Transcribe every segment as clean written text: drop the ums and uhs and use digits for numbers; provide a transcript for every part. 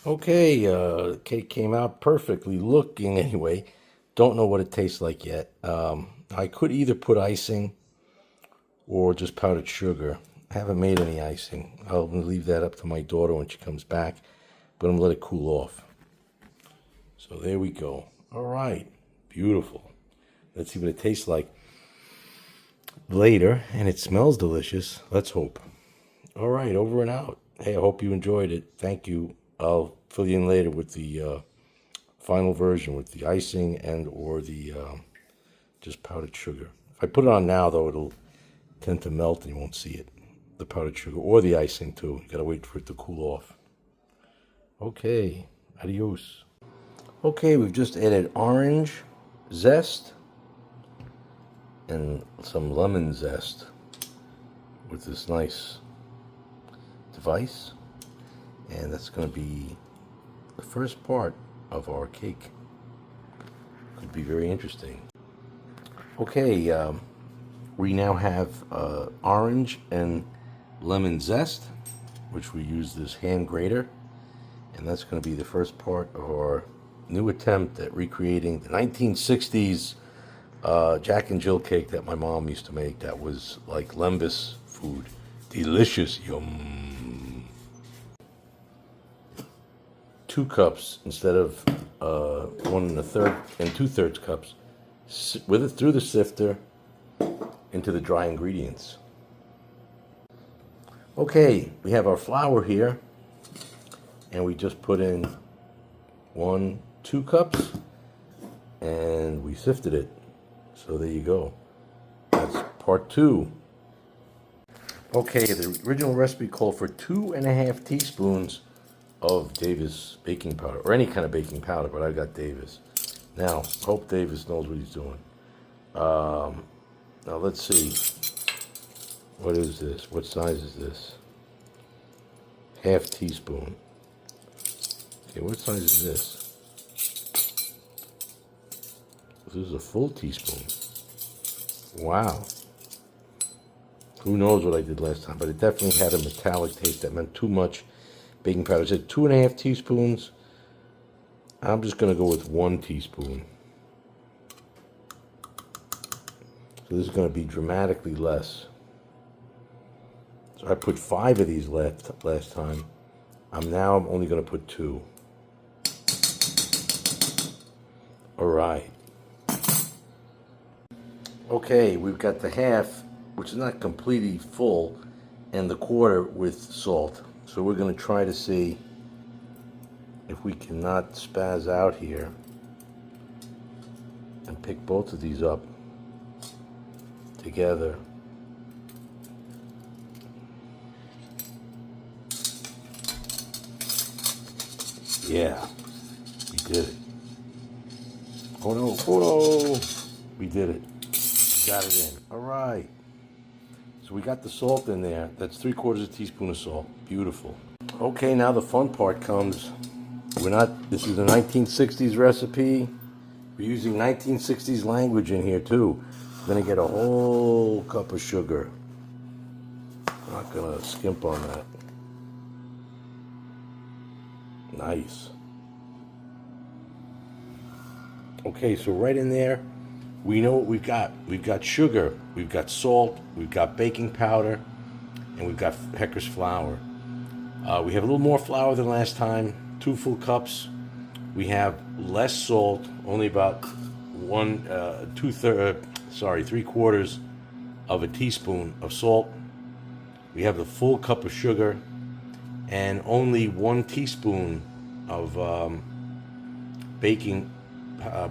Okay, cake came out perfectly looking anyway. Don't know what it tastes like yet. I could either put icing or just powdered sugar. I haven't made any icing. I'll leave that up to my daughter when she comes back, but I'm gonna let it cool off. So there we go. All right, beautiful. Let's see what it tastes like later, and it smells delicious. Let's hope. All right, over and out. Hey, I hope you enjoyed it. Thank you. I'll fill you in later with the final version with the icing and or the just powdered sugar. If I put it on now, though, it'll tend to melt and you won't see it. The powdered sugar or the icing, too. You got to wait for it to cool off. Okay, adios. Okay, we've just added orange zest and some lemon zest with this nice device. And that's going to be the first part of our cake. Could be very interesting. Okay, we now have orange and lemon zest, which we use this hand grater. And that's going to be the first part of our new attempt at recreating the 1960s Jack and Jill cake that my mom used to make. That was like Lembas food. Delicious, yum. 2 cups instead of 1 1/3 and 2/3 cups with it through the sifter into the dry ingredients. Okay, we have our flour here, and we just put in 2 cups, and we sifted it. So there you go. That's part 2. Okay, the original recipe called for 2½ teaspoons of Davis baking powder, or any kind of baking powder, but I got Davis. Now, hope Davis knows what he's doing. Now let's see. What is this? What size is this? ½ teaspoon. Okay, what size is this? This is a full teaspoon. Wow. Who knows what I did last time, but it definitely had a metallic taste that meant too much baking powder. It said 2½ teaspoons. I'm just going to go with 1 teaspoon. So this is going to be dramatically less. So I put 5 of these last time. I'm only going to put 2. All right. Okay, we've got the half, which is not completely full, and the quarter with salt. So we're going to try to see if we cannot spaz out here and pick both of these up together. Yeah, we did it. Oh no, oh no, we did it. Got it in. All right. So we got the salt in there. That's 3/4 teaspoon of salt. Beautiful. Okay, now the fun part comes. This is a 1960s recipe. We're using 1960s language in here too. We're gonna get a whole cup of sugar. I'm not gonna skimp on that. Nice. Okay, so right in there, we know what we've got. We've got sugar, we've got salt, we've got baking powder, and we've got Hecker's flour. We have a little more flour than last time, 2 full cups. We have less salt, only about 3/4 of a teaspoon of salt. We have the full cup of sugar, and only 1 teaspoon of baking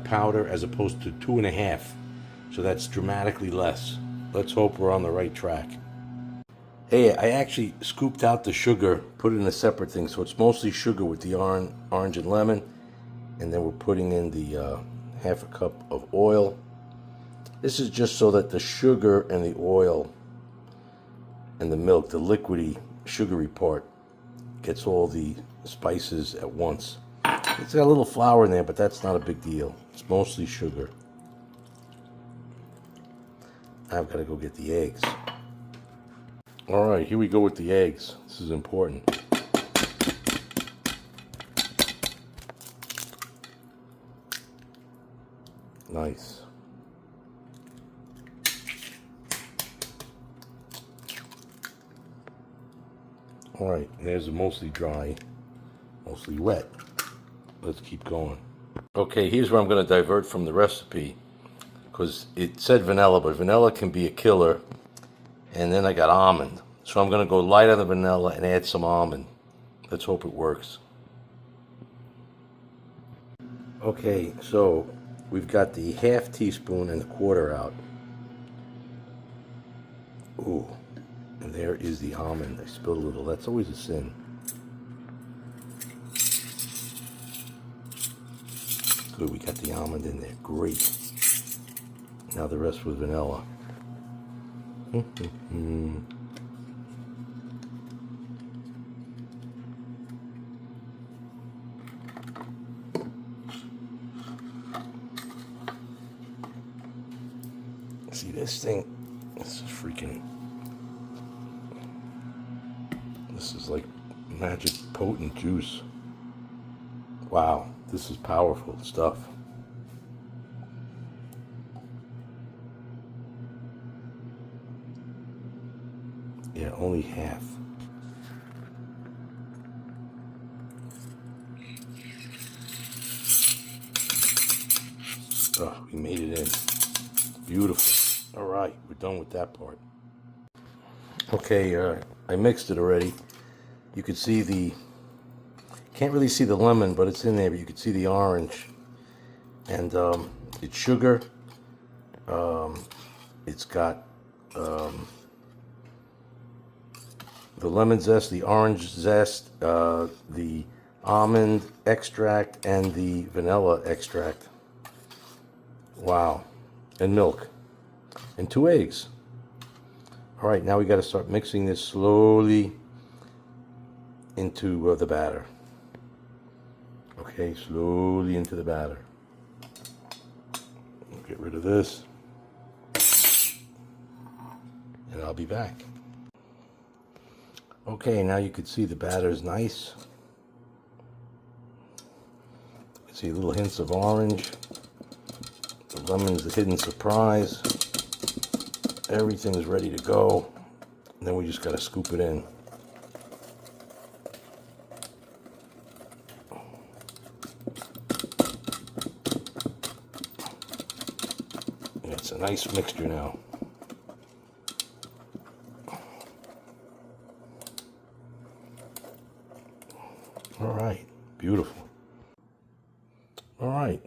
powder as opposed to 2½. So that's dramatically less. Let's hope we're on the right track. Hey, I actually scooped out the sugar, put it in a separate thing, so it's mostly sugar with the orange and lemon, and then we're putting in the ½ cup of oil. This is just so that the sugar and the oil and the milk, the liquidy, sugary part, gets all the spices at once. It's got a little flour in there, but that's not a big deal. It's mostly sugar. I've got to go get the eggs. All right, here we go with the eggs. This is important. Nice. All right, there's a mostly dry, mostly wet. Let's keep going. Okay, here's where I'm going to divert from the recipe, because it said vanilla, but vanilla can be a killer. And then I got almond. So I'm going to go light on the vanilla and add some almond. Let's hope it works. Okay, so we've got the half teaspoon and the quarter out. Ooh, and there is the almond. I spilled a little. That's always a sin. Good, we got the almond in there. Great. Now the rest with vanilla. See this thing? This is freaking... This is like magic potent juice. Wow, this is powerful stuff. Yeah, only half. Oh, we made it in. Beautiful. All right, we're done with that part. Okay, I mixed it already. You could see the... Can't really see the lemon, but it's in there. But you could see the orange. And it's sugar. It's got... the lemon zest, the orange zest, the almond extract, and the vanilla extract. Wow. And milk. And 2 eggs. All right, now we got to start mixing this slowly into the batter. Okay, slowly into the batter. Get rid of this. And I'll be back. Okay, now you can see the batter is nice. You can see little hints of orange. The lemon's the hidden surprise. Everything's ready to go. And then we just got to scoop it in. It's a nice mixture now. All right, beautiful. All right,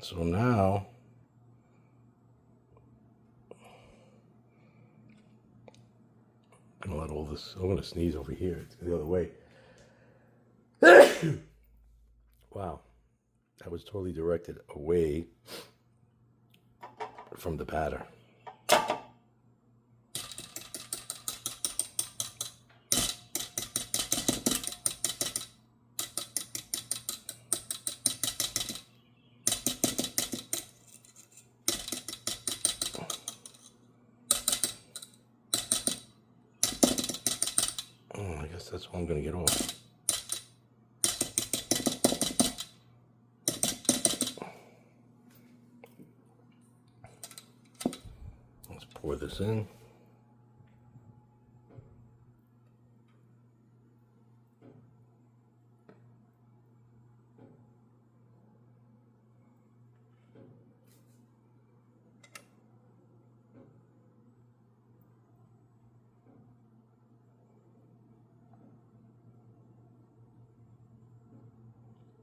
so now I'm gonna let all this, I'm gonna sneeze over here. It's the other way. Wow, that was totally directed away from the batter. I guess that's what I'm going to get off. Let's pour this in.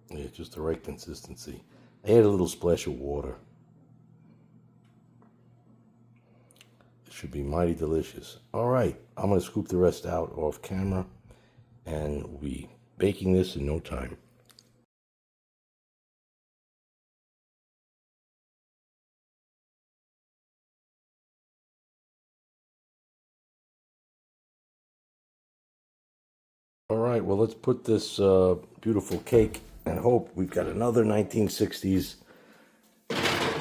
Yeah, just the right consistency. I add a little splash of water. It should be mighty delicious. All right, I'm going to scoop the rest out off camera, and we'll be baking this in no time. All right, well, let's put this beautiful cake, and hope we've got another 1960s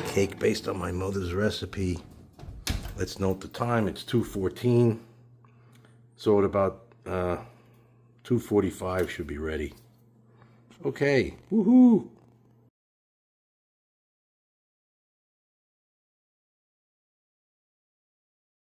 cake based on my mother's recipe. Let's note the time. It's 2:14. So at about 2:45 should be ready. Okay, woohoo!